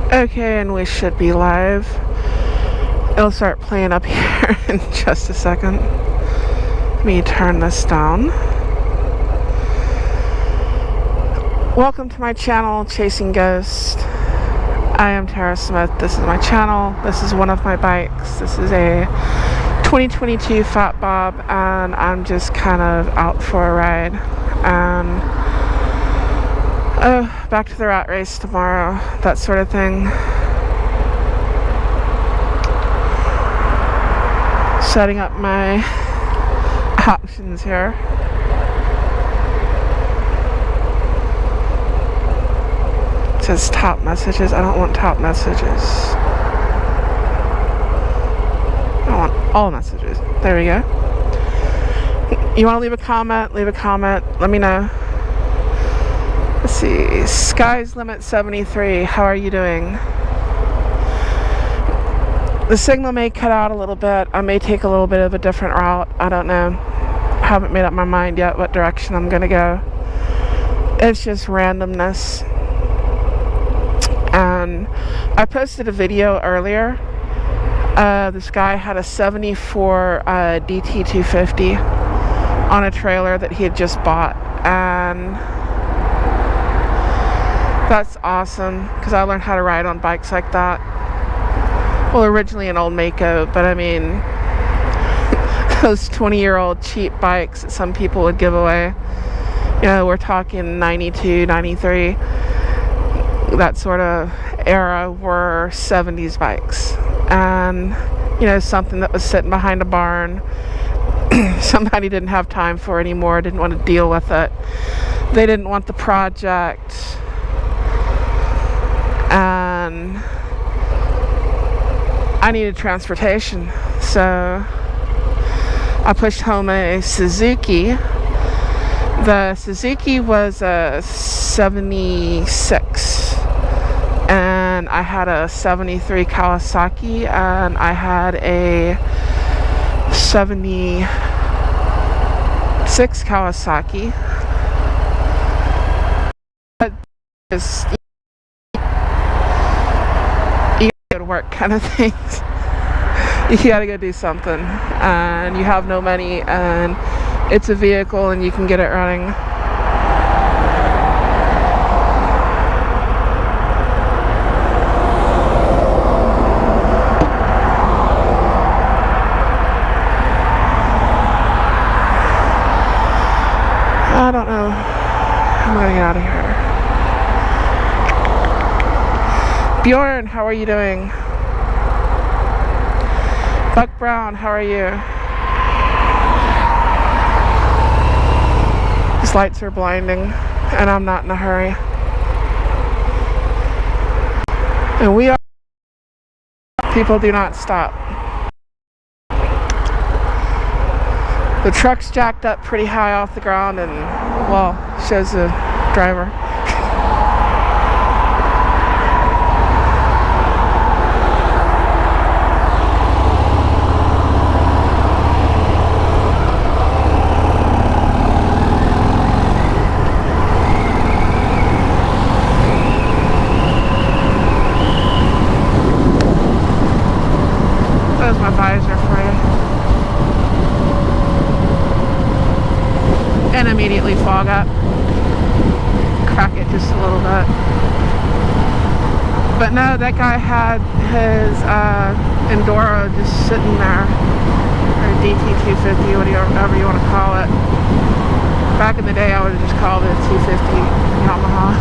Okay, and we should be live. It'll start playing up here in just a second. Let me turn this down. Welcome to my channel, Chasing Ghosts. I am Tara Smith. This is my channel. This is one of my bikes. This is a 2022 Fat Bob, and I'm just kind of out for a ride. And back to the rat race tomorrow, that sort of thing. Setting up my options here. It says top messages. I don't want top messages. I want all messages. There we go. You want to leave a comment? Leave a comment. Let me know. Let's see. Sky's Limit 73. How are you doing? The signal may cut out a little bit. I may take a little bit of a different route. I don't know. I haven't made up my mind yet what direction I'm going to go. It's just randomness. And I posted a video earlier. This guy had a 74 DT250 on a trailer that he had just bought. And that's awesome, because I learned how to ride on bikes like that. Well, originally an old Mako, but I mean, those 20-year-old cheap bikes that some people would give away. You know, we're talking 92, 93. That sort of era were 70s bikes. And, you know, something that was sitting behind a barn. Somebody didn't have time for anymore, didn't want to deal with it. They didn't want the project. And I needed transportation, so I pushed home a Suzuki. The Suzuki was a 76, and I had a 73 Kawasaki, and I had a 76 Kawasaki. But just go to work kind of things. You gotta go do something, and you have no money, and it's a vehicle, and you can get it running. I don't know. I'm gonna get out of here. Bjorn, how are you doing? Buck Brown, how are you? These lights are blinding, and I'm not in a hurry. And we are. People do not stop. The truck's jacked up pretty high off the ground, and, well, shows the driver. There's my visor for you. And immediately fog up. Crack it just a little bit. But no, that guy had his Enduro just sitting there. Or DT250, whatever you want to call it. Back in the day, I would have just called it a 250 Yamaha.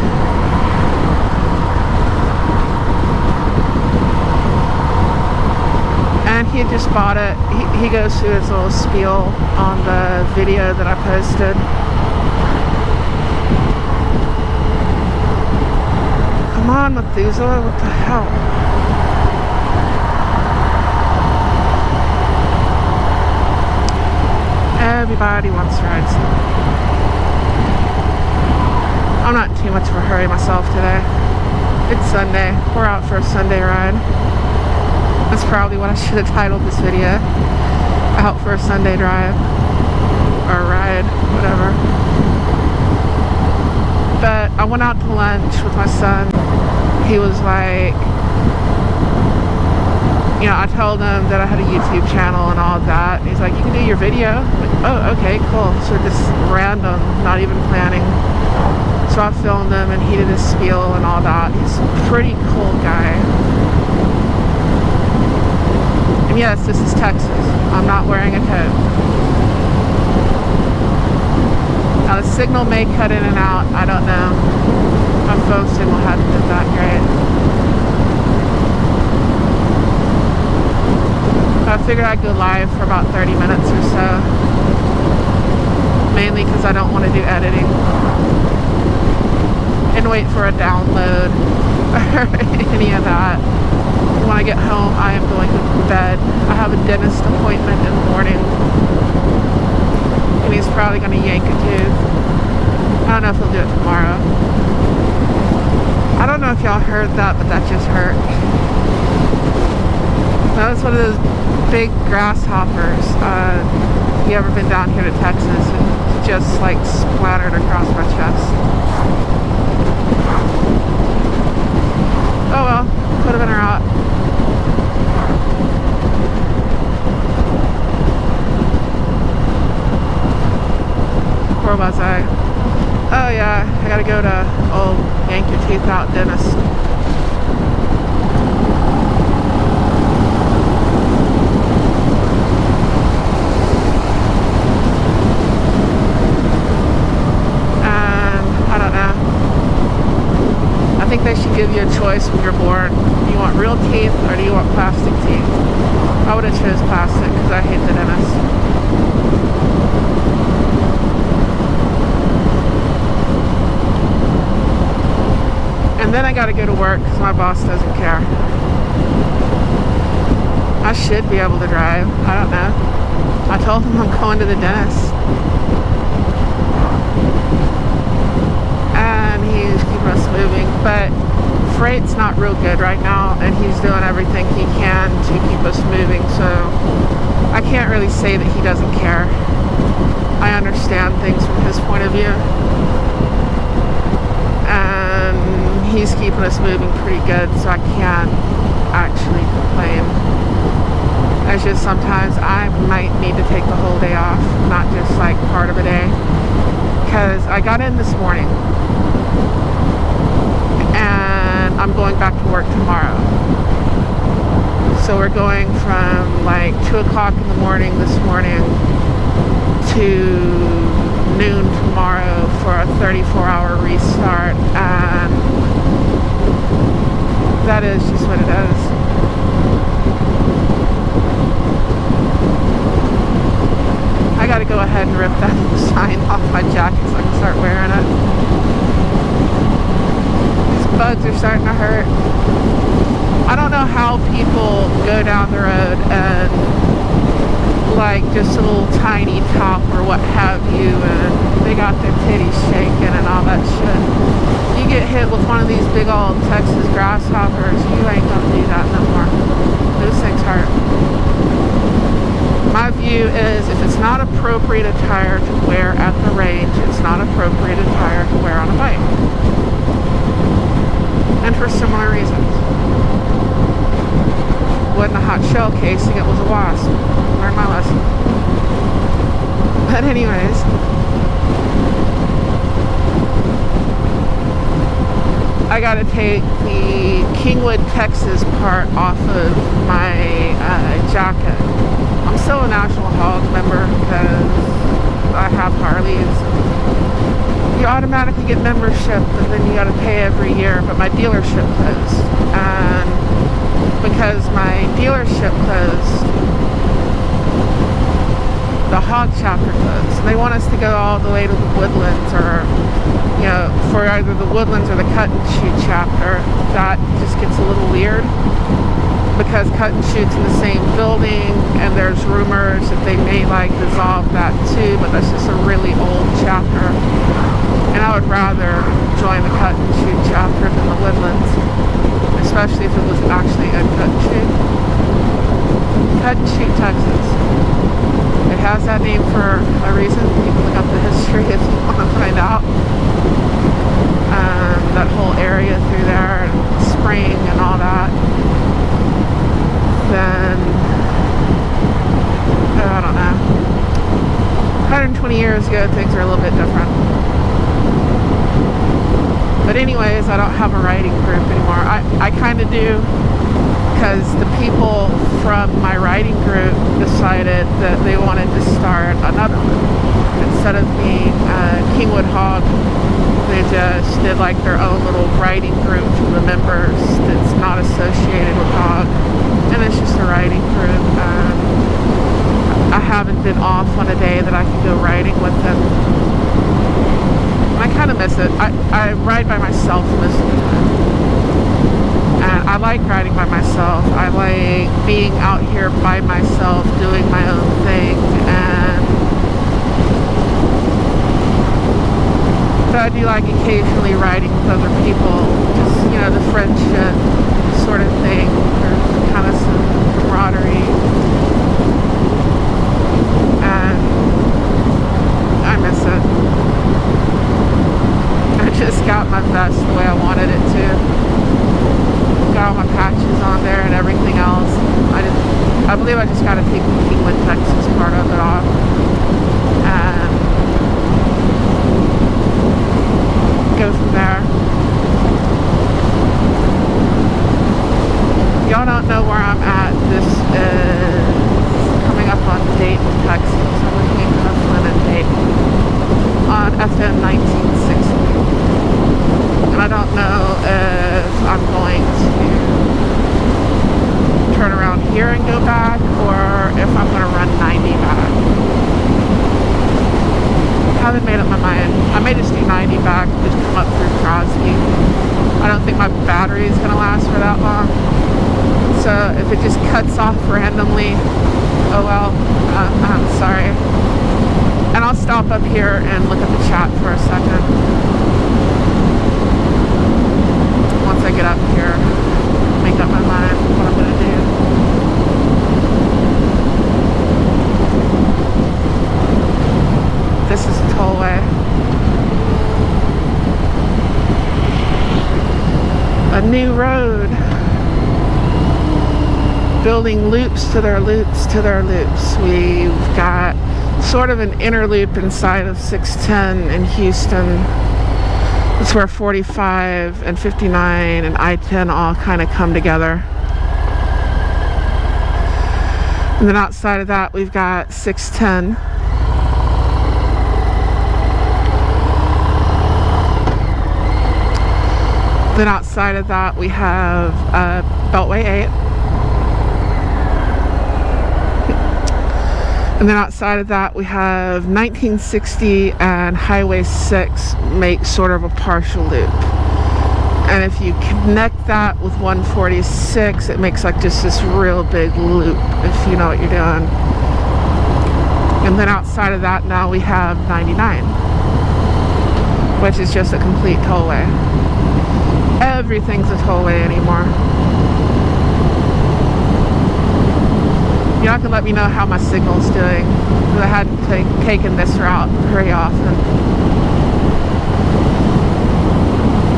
And he had just bought it. He goes through his little spiel on the video that I posted. Come on, Methuselah, what the hell? Everybody wants to ride slow. I'm not in too much of a hurry myself today. It's Sunday. We're out for a Sunday ride. That's probably what I should have titled this video. Out for a Sunday drive. Or ride, whatever. But I went out to lunch with my son. he was like, you know, I told him that I had a YouTube channel and all of that. He's like, you can do your video? I'm like, oh, okay, cool. So just random, not even planning. So I filmed him and he did his spiel and all that. He's a pretty cool guy. And yes, this is Texas. I'm not wearing a coat. Now the signal may cut in and out. I don't know. My phone signal hasn't been that great. I figured I'd go live for about 30 minutes or so. Mainly because I don't want to do editing. And wait for a download or any of that. When I get home, I am going to bed. I have a dentist appointment in the morning. And he's probably going to yank a tooth. I don't know if he'll do it tomorrow. I don't know if y'all heard that, but that just hurt. That was one of those big grasshoppers. You ever been down here to Texas? It just like splattered across my chest. Oh well, could have been a rot. Where was I? Oh yeah, I gotta go to old yank your teeth out dentist. I think they should give you a choice when you're born. Do you want real teeth or do you want plastic teeth? I would have chose plastic because I hate the dentist. And then I got to go to work because my boss doesn't care. I should be able to drive. I don't know. I told him I'm going to the dentist. And he's keeping us moving, but freight's not real good right now, and he's doing everything he can to keep us moving, so I can't really say that he doesn't care. I understand things from his point of view, and he's keeping us moving pretty good, so I can't actually complain. It's just sometimes I might need to take the whole day off, not just like part of a day, because I got in this morning and I'm going back to work tomorrow. So we're going from like 2 o'clock in the morning this morning to noon tomorrow for a 34-hour restart, and that is just what it is. I gotta go ahead and rip that sign off my jacket so I can start wearing it. These bugs are starting to hurt. I don't know how people go down the road and like just a little tiny top or what have you, and they got their titties shaking and all that shit. You get hit with one of these big old Texas grasshoppers, you ain't gonna do that no more. Those things hurt. My view is if it's not appropriate attire to wear at the range, it's not appropriate attire to wear on a bike. And for similar reasons. Wasn't a hot shell casing, it was a wasp. Learned my lesson. But anyways, I gotta take the Kingwood, Texas part off of my jacket. I'm still a National Hog member because I have Harleys. You automatically get membership and then you gotta pay every year, but my dealership closed. And because my dealership closed, the hog chapter closed. They want us to go all the way to the Woodlands, or you know, for either the Woodlands or the Cut and Shoot chapter. That just gets a little weird because Cut and Shoot's in the same building, and there's rumors that they may like dissolve that too, but that's just a really old chapter. And I would rather join the Cut and Shoot chapter than the Woodlands, especially if it was actually a Cut and Shoot. Cut and Shoot, Texas. It has that name for a reason. You can look up the history if you want to find out. That whole area through there, and ago, things are a little bit different. But anyways, I don't have a riding group anymore. I kind of do, because the people from my riding group decided that they wanted to start another one. Instead of being Kingwood Hog, they just did like their own little riding group from the members that's not associated with Hog. And it's just a riding group. I haven't been off on a day that I can go riding with them. I kind of miss it. I ride by myself most of the time. And I like riding by myself. I like being out here by myself, doing my own thing. But I do like occasionally riding with other people. Just, you know, the friendship sort of thing. There's kind of some camaraderie. And I miss it. I just got my vest the way I wanted it to. Got all my patches on there and everything else. I believe I just got to take the Kingwood, Texas part of it off. And go from there. Y'all don't know where I'm at. This is coming up on Dayton, Texas. I'm between Mifflin and Dayton on FM 1960. And I don't know if I'm going to turn around here and go back, or if I'm going to run 90 back. I haven't made up my mind. I may just do 90 back, just come up through Crosby. I don't think my battery is going to last for that long. So if it just cuts off randomly, oh well, I'm sorry. And I'll stop up here and look at the chat for a second. Once I get up here, make up my mind what I'm going to do. This is a tollway. A new road. Building loops to their loops to their loops. We've got sort of an inner loop inside of 610 in Houston. It's where 45 and 59 and I-10 all kind of come together. And then outside of that, we've got 610. Then outside of that, we have Beltway 8. And then outside of that, we have 1960 and Highway 6 make sort of a partial loop. And if you connect that with 146, it makes like just this real big loop, if you know what you're doing. And then outside of that, now we have 99, which is just a complete tollway. Everything's a tollway anymore. You're not going to let me know how my signal's doing, because I hadn't taken this route very often.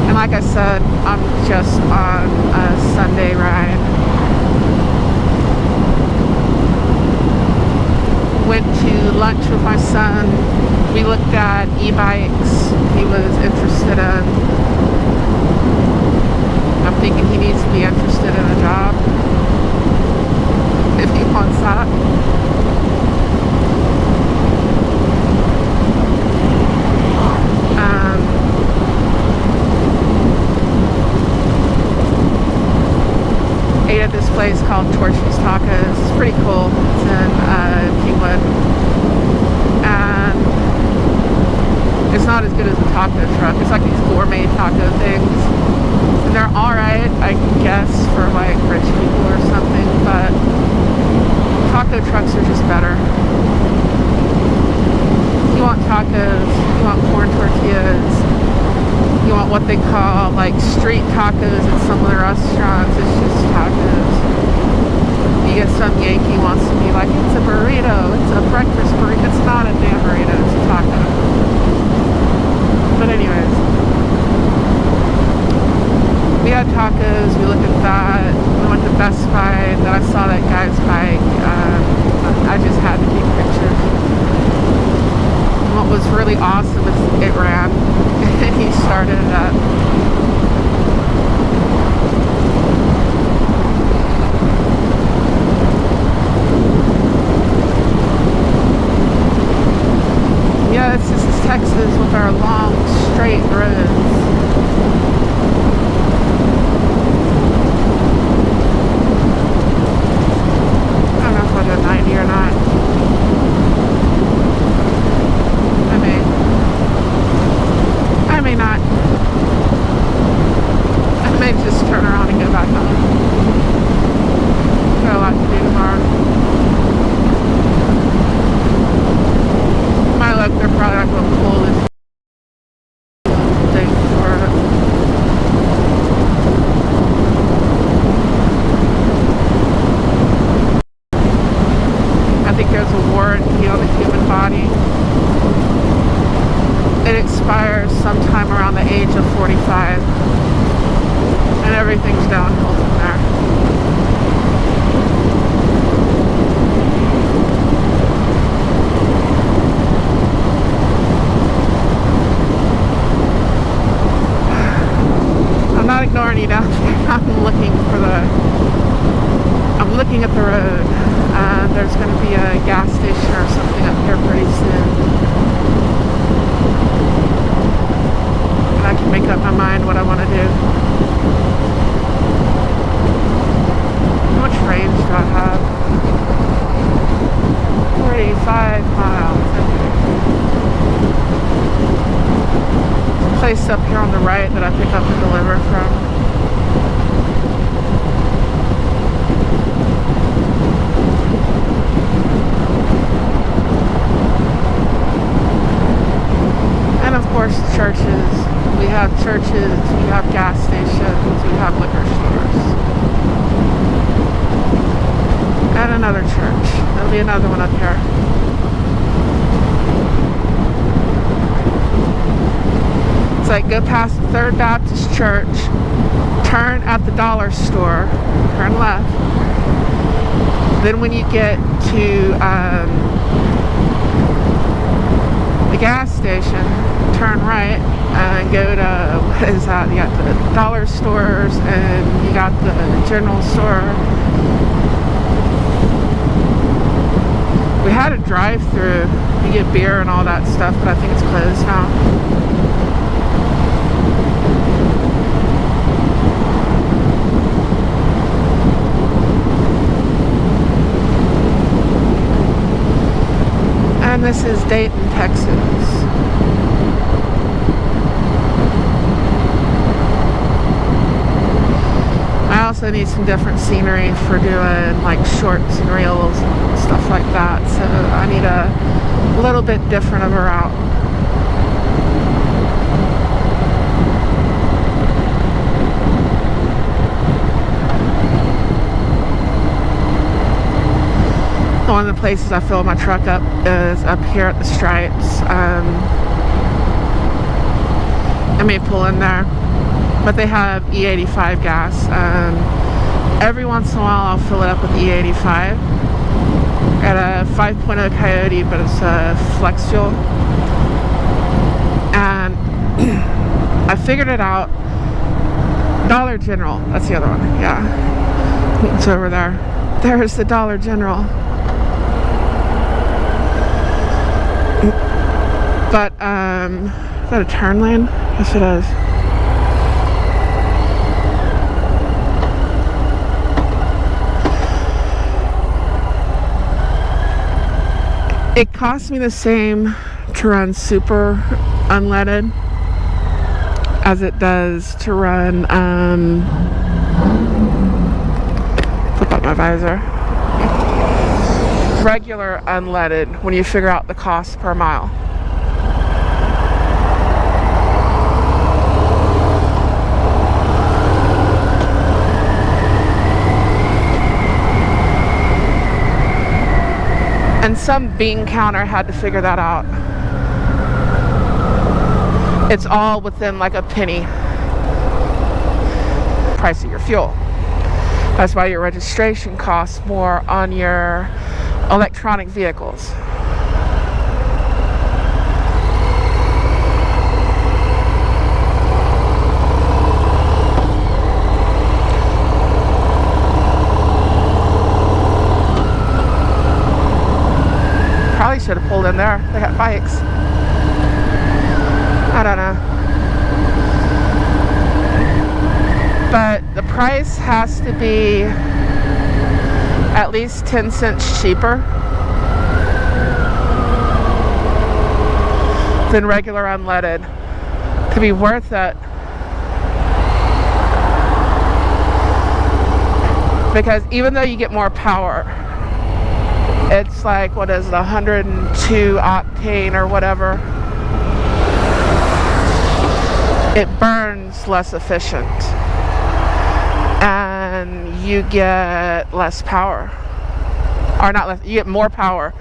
And like I said, I'm just on a Sunday ride. Went to lunch with my son. We looked at e-bikes he was interested in. I'm thinking he needs to be interested in a job if he wants that. Ate at this place called Torchy's Tacos. It's pretty cool. It's in Kingwood. And it's not as good as a taco truck. It's like these gourmet taco things. And they're alright, I guess, for like rich people or something, but taco trucks are just better. You want tacos, you want corn tortillas, you want what they call like street tacos at some of the restaurants. It's just tacos. You get some Yankee wants to be like, it's a burrito, it's a breakfast burrito. It's not a damn burrito, it's a taco. But anyways, we had tacos, we looked at that, we went to Best Buy, then I saw that guy's bike. I just had to take pictures. I won't was really awesome is it ran. And he started it up. Yeah, this is Texas with our long, straight roads. I don't know if I'll go 90 or not. I may not. I may just turn around and go back home. Got a lot to do tomorrow. My luck, they're probably not going to pull this thing for it. I think there's a warranty on the human body. It expires sometime around the age of 45, and everything's downhill from there. I'm not ignoring you down there. I'm looking at the road. There's going to be a gas station or something up here pretty soon. I can make up my mind what I want to do. How much range do I have? 45 miles. There's a place up here on the right that I pick up and deliver from. And of course, churches. We have churches, we have gas stations, we have liquor stores. And another church. There'll be another one up here. It's like go past the Third Baptist Church, turn at the dollar store, turn left. Then when you get to the gas station, turn right and go to, what is that? You got the dollar stores and you got the general store. We had a drive-through. You get beer and all that stuff, but I think it's closed now. And this is Dayton, Texas. I also need some different scenery for doing like shorts and reels and stuff like that. So I need a little bit different of a route. One of the places I fill my truck up is up here at the Stripes. I may pull in there, but they have E85 gas. Every once in a while I'll fill it up with E85 at a 5.0 Coyote, but it's a flex fuel. And I figured it out. Dollar General, that's the other one, yeah. It's over there. There's the Dollar General. But, is that a turn lane? Yes, it is. It cost me the same to run super unleaded as it does to run, flip up my visor, regular unleaded when you figure out the cost per mile. And some bean counter had to figure that out. It's all within like a penny price of your fuel. That's why your registration costs more on your electronic vehicles. should have pulled in there. They got bikes. I don't know. But the price has to be at least 10 cents cheaper than regular unleaded to be worth it. Because even though you get more power, it's like, what is it, 102 octane or whatever, it burns less efficient and you get less power, or not less, you get more power,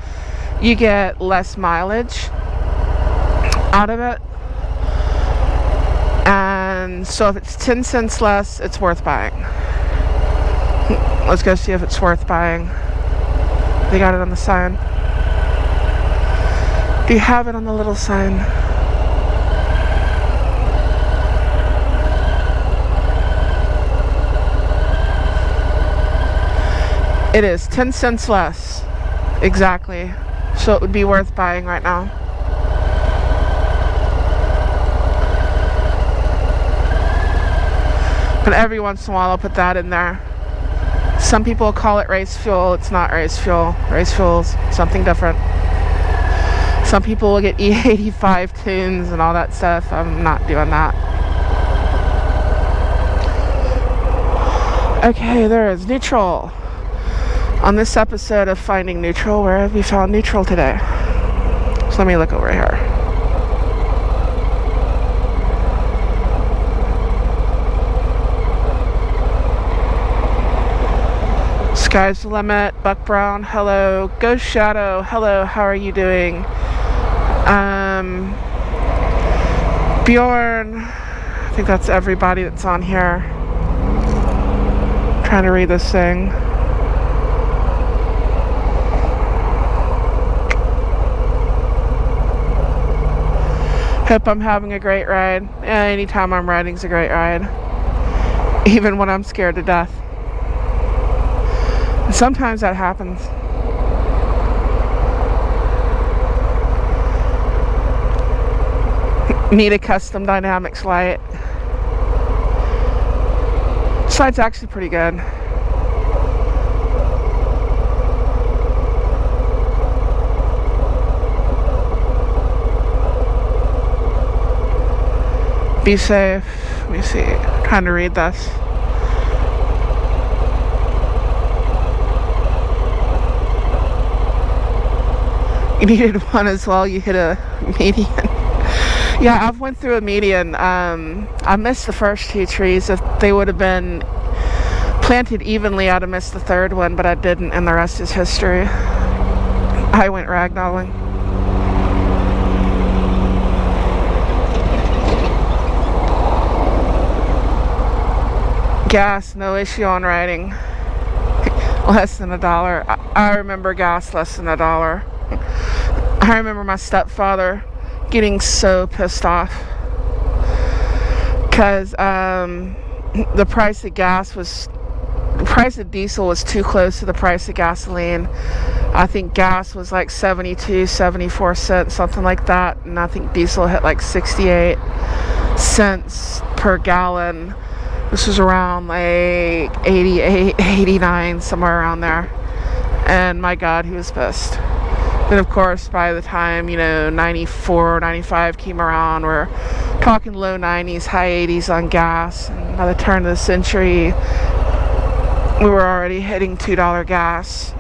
you get less mileage out of it. And so if it's 10 cents less, it's worth buying. Let's go see if it's worth buying. They got it on the sign. Do you have it on the little sign? It is 10 cents less. Exactly. So it would be worth buying right now. But every once in a while I'll put that in there. Some people call it race fuel. It's not race fuel. Race fuel's something different. Some people will get E85 tunes and all that stuff. I'm not doing that. Okay, there is neutral. On this episode of Finding Neutral, where have we found neutral today? So let me look over here. Sky's the limit. Buck Brown, hello. Ghost Shadow, hello. How are you doing? Bjorn, I think that's everybody that's on here. I'm trying to read this thing. Hope I'm having a great ride. Anytime I'm riding is a great ride. Even when I'm scared to death. And sometimes that happens. Need a custom dynamics light. This light's actually pretty good. Be safe. Let me see. I'm trying to read this. You needed one as well. You hit a median. Yeah, I've went through a median. I missed the first two trees. If they would have been planted evenly, I'd have missed the third one, but I didn't, and the rest is history. I went ragdolling. Gas, no issue on riding. Less than $1. I remember gas less than $1. I remember my stepfather getting so pissed off because the price of diesel was too close to the price of gasoline. I think gas was like 72, 74 cents, something like that, and I think diesel hit like 68 cents per gallon. This was around like 88, 89, somewhere around there. And my God, he was pissed. Then of course, by the time, 94, 95 came around, we're talking low 90s, high 80s on gas. And by the turn of the century, we were already hitting $2 gas.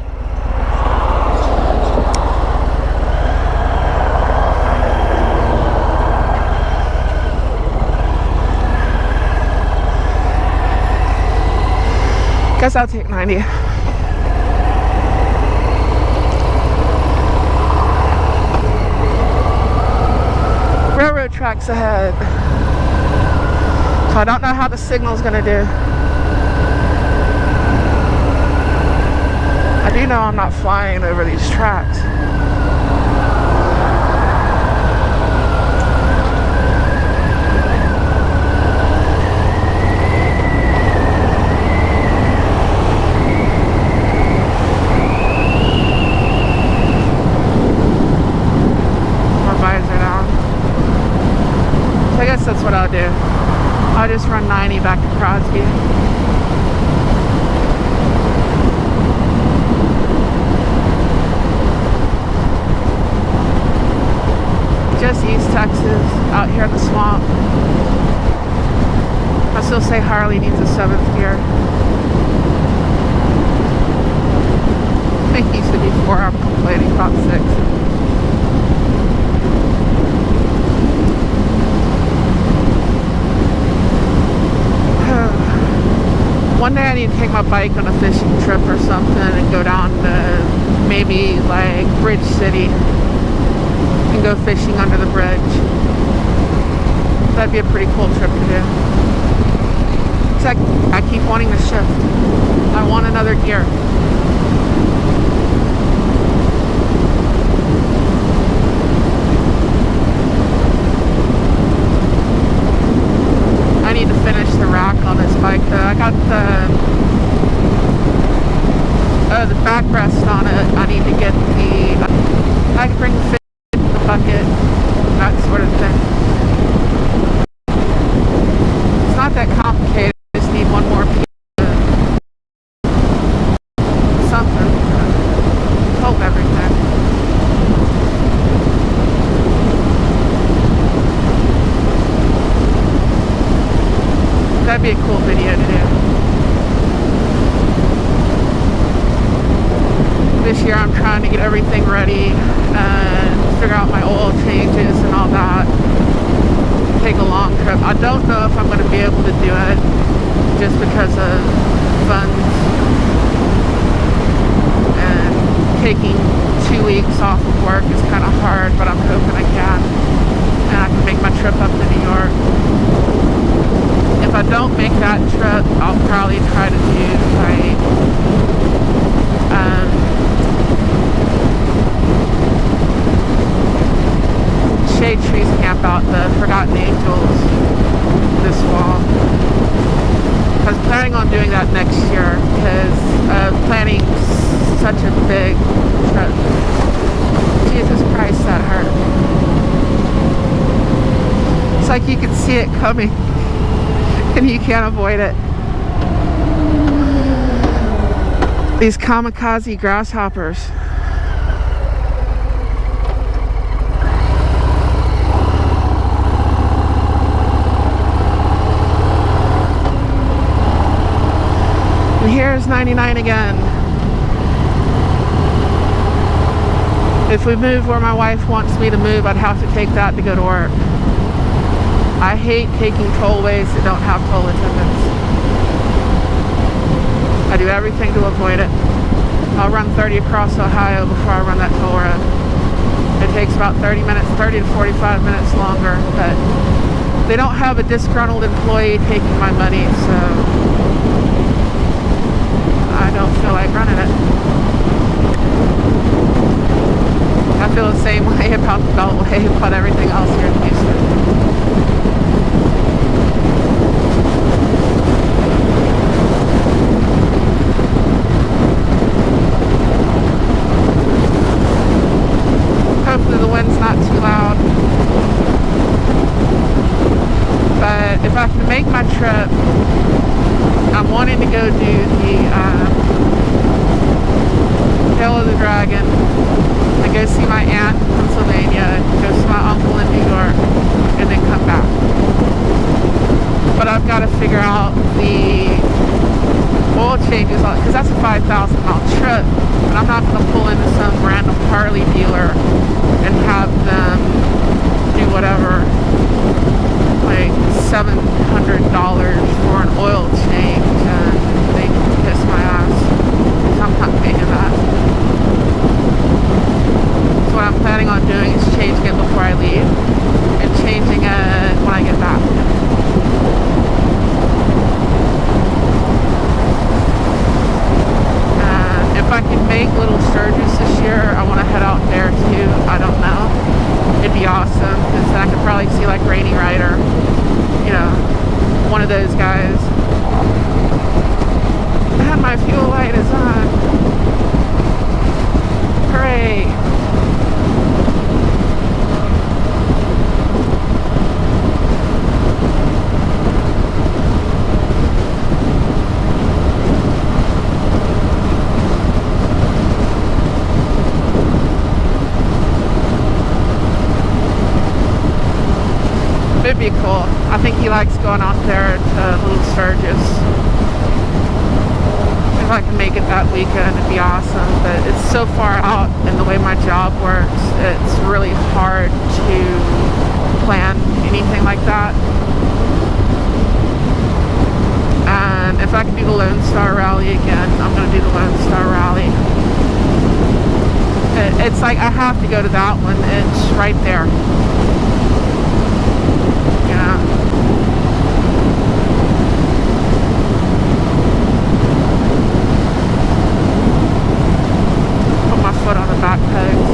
Guess I'll take 90. Railroad tracks ahead. So I don't know how the signal's gonna do. I do know I'm not flying over these tracks. I just run 90 back to Crosby. Just East Texas, out here in the swamp. I still say Harley needs a 7th gear. I think he used to be 4, I'm complaining about 6. One day I need to take my bike on a fishing trip or something and go down to maybe like Bridge City and go fishing under the bridge. That'd be a pretty cool trip to do. It's like I keep wanting to shift. I want another gear. I need to finish the rack on this bike though. I got the backrest on it. I need to get I can bring the fish in the bucket, that sort of thing. It's not that complicated. I just need one more piece of something to hold everything. That'd be a cool video to do. This year I'm trying to get everything ready and figure out my oil changes and all that. Take a long trip. I don't know if I'm going to be able to do it just because of funds. And taking 2 weeks off of work is kind of hard, but I'm hoping I can. And I can make my trip up to New York. If I don't make that trip, I'll probably try to do like Shade Trees camp out the Forgotten Angels this fall. I was planning on doing that next year because planning such a big trip. Jesus Christ, that hurt. It's like you can see it coming and you can't avoid it. These kamikaze grasshoppers. And here's 99 again. If we move where my wife wants me to move, I'd have to take that to go to work. I hate taking tollways that don't have toll attendants. I do everything to avoid it. I'll run 30 across Ohio before I run that toll road. It takes about 30 to 45 minutes longer, but they don't have a disgruntled employee taking my money, so I don't feel like running it. I feel the same way about the Beltway, about everything else here in Houston. Hopefully the wind's not too loud. But if I can make my trip, I'm wanting to go do the Hill of the Dragon and go see my aunt in Pennsylvania, go see my uncle in New York, and then come back. But I've got to figure out the oil changes, because that's a 5,000-mile trip, and I'm not going to pull into some random Harley dealer and have them do whatever, like $700 for an oil change, and they can kiss my ass. I'm not paying that. So what I'm planning on doing is changing it before I leave and changing it when I get back. If I can make Little Sturgis this year, I want to head out there too. I don't know. It'd be awesome because I could probably see like Rainy Rider, you know, one of those guys. And my fuel light is on. Hooray! he likes going out there to Little Sturgis. If I can make it that weekend, it'd be awesome. But it's so far out, and the way my job works, it's really hard to plan anything like that. And if I can do the Lone Star Rally again, I'm going to do the Lone Star Rally. It's like I have to go to that one. It's right there. Yeah. Put my foot on the back pegs.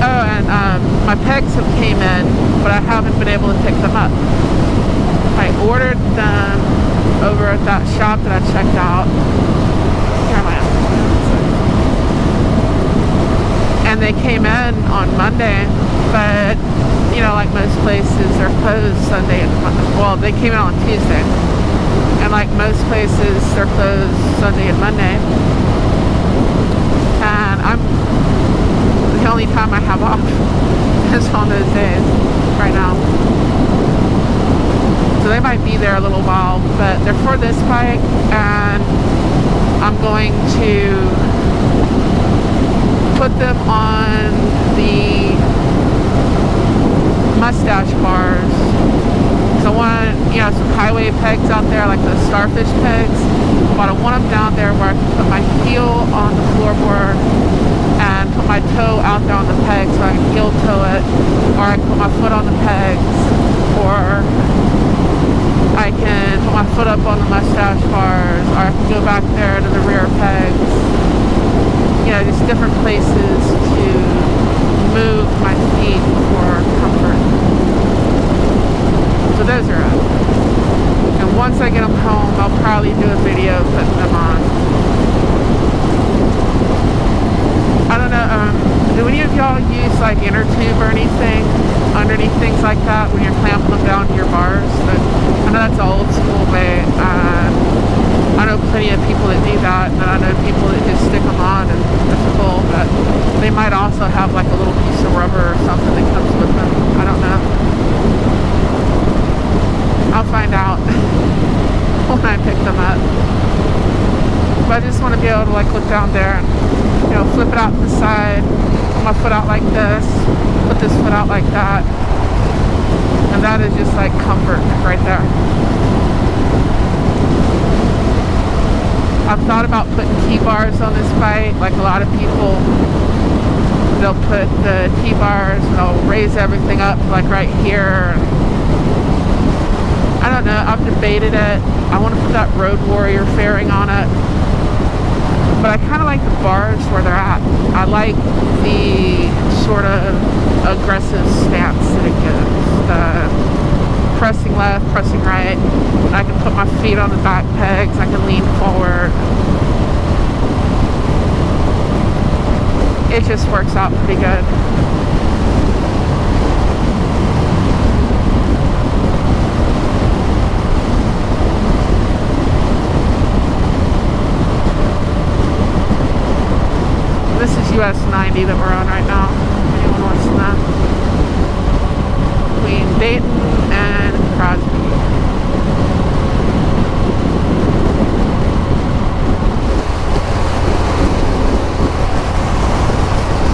Oh, and my pegs have came in, but I haven't been able to pick them up. I ordered them over at that shop that I checked out. And they came in on Monday, but you know, like most places, they're closed Sunday and Monday. Well, they came in on Tuesday, and like most places, they're closed Sunday and Monday. And the only time I have off is on those days right now. So they might be there a little while, but they're for this bike, and I'm going to put them on the mustache bars. So I want, you know, some highway pegs out there, like the starfish pegs, but I want them down there where I can put my heel on the floorboard and put my toe out there on the peg so I can heel toe it, or I can put my foot on the pegs, or I can put my foot up on the mustache bars, or I can go back there to the rear pegs. You know, just different places to move my feet for comfort. So those are it. And once I get them home, I'll probably do a video putting them on. I don't know, do any of y'all use like inner tube or anything underneath things like that when you're clamping them down to your bars? But I know that's an old school way. I know plenty of people that do that, and I know people that just stick them on and it's cool, but they might also have like a little piece of rubber or something that comes with them. I don't know. I'll find out when I pick them up. But I just want to be able to like look down there and, you know, flip it out to the side, put my foot out like this, put this foot out like that, and that is just like comfort right there. I've thought about putting T-bars on this bike. Like a lot of people, they'll put the T-bars and they'll raise everything up like right here. And I don't know, I've debated it. I want to put that Road Warrior fairing on it, but I kind of like the bars where they're at. I like the sort of aggressive stance that it gives. Pressing left, pressing right. I can put my feet on the back pegs. I can lean forward. It just works out pretty good. This is US 90 that we're on right now. Anyone wants to know? Between Dayton and Crosby.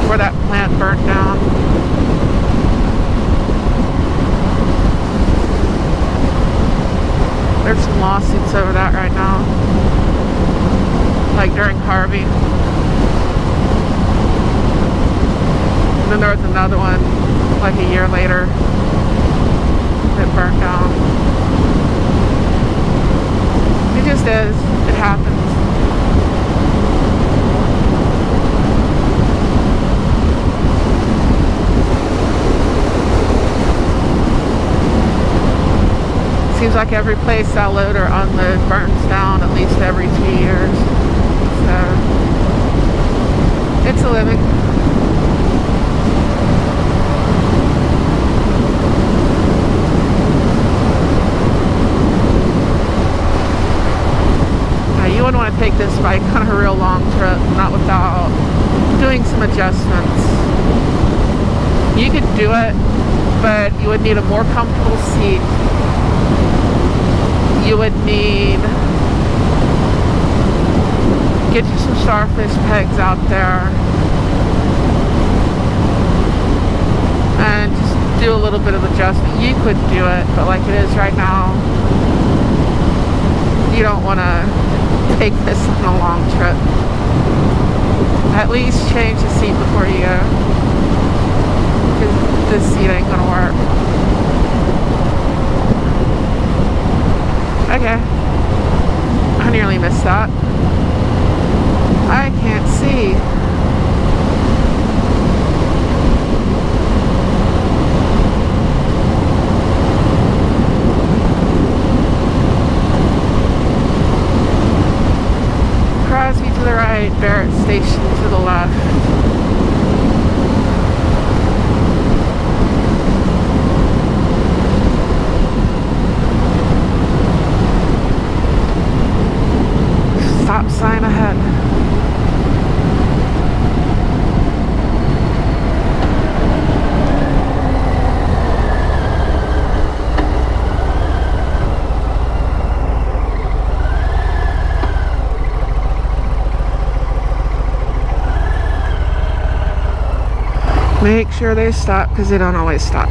Where that plant burnt down. There's some lawsuits over that right now. Like during Harvey. And then there was another one like a year later that burnt down. It just is. It happens. Seems like every place I load or unload burns down at least every 2 years. So it's a living. You wouldn't want to take this bike on a real long trip, not without doing some adjustments. You could do it but you would need a more comfortable seat. You would need, get you some starfish pegs out there and just do a little bit of adjustment. You could do it, but like it is right now, you don't want to take this on a long trip. At least change the seat before you go, because this seat ain't gonna work. Okay, I nearly missed that. I can't see. Crosby to the right, Barrett Station to the left. Stop sign ahead. Make sure they stop, because they don't always stop.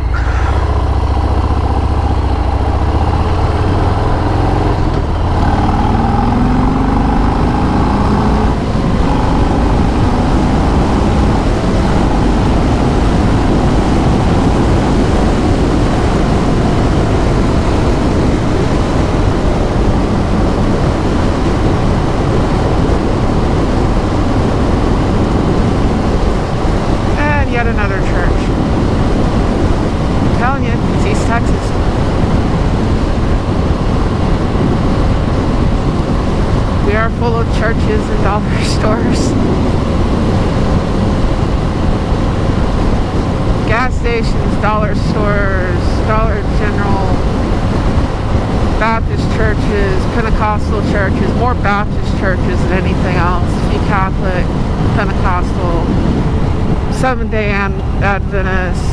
Yet another church. I'm telling you, it's East Texas. We are full of churches and dollar stores. Gas stations, dollar stores, Dollar General, Baptist churches, Pentecostal churches, more Baptist churches than anything else. A few Catholic, Pentecostal, Seventh-day Adventist,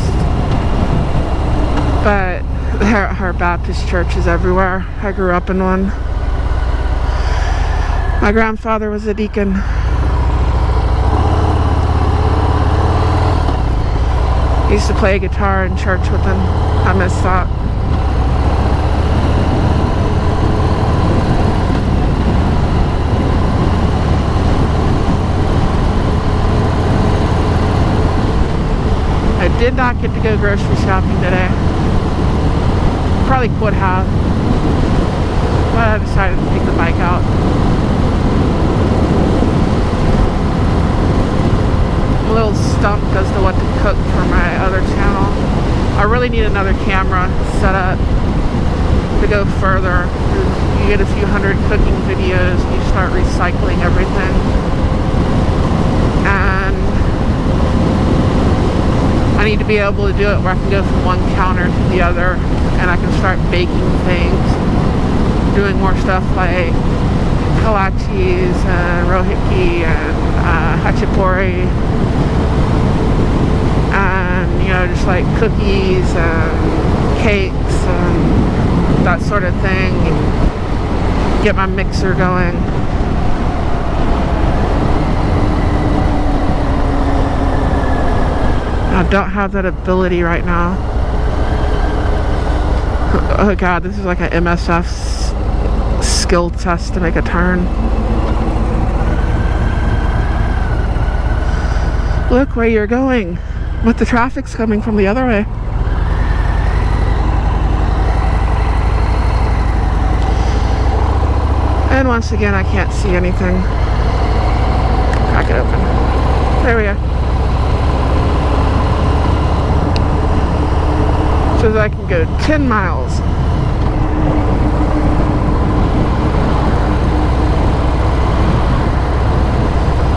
but there are Baptist churches everywhere. I grew up in one. My grandfather was a deacon. I used to play guitar in church with him. I miss that. I did not get to go grocery shopping today. Probably could have, but I decided to take the bike out. I'm a little stumped as to what to cook for my other channel. I really need another camera set up to go further. You get a few hundred cooking videos and you start recycling everything. And I need to be able to do it where I can go from one counter to the other and I can start baking things, doing more stuff like kolaches and rohiki and hachapuri, and you know, just like cookies and cakes and that sort of thing, and get my mixer going. I don't have that ability right now. Oh god, this is like an MSF skill test to make a turn. Look where you're going, but the traffic's coming from the other way. And once again, I can't see anything. Crack it open. There we go. So that I can go 10 miles.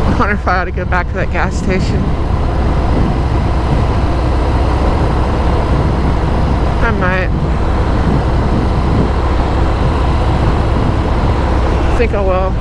I wonder if I ought to go back to that gas station. I might. I think I will.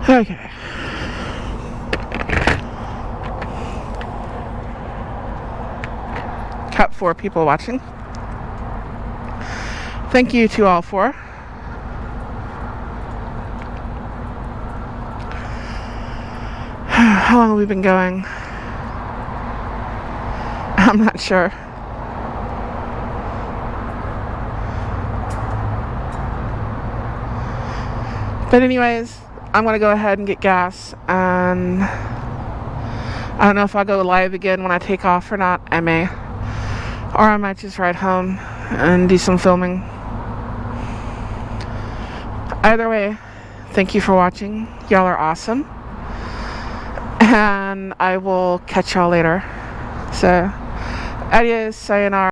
Okay. Cut 4 people watching. Thank you to all 4. How long have we been going? I'm not sure. But anyways, I'm gonna go ahead and get gas, and I don't know if I'll go live again when I take off or not. I may. Or I might just ride home and do some filming. Either way, thank you for watching. Y'all are awesome. And I will catch y'all later. So, adios, sayonara.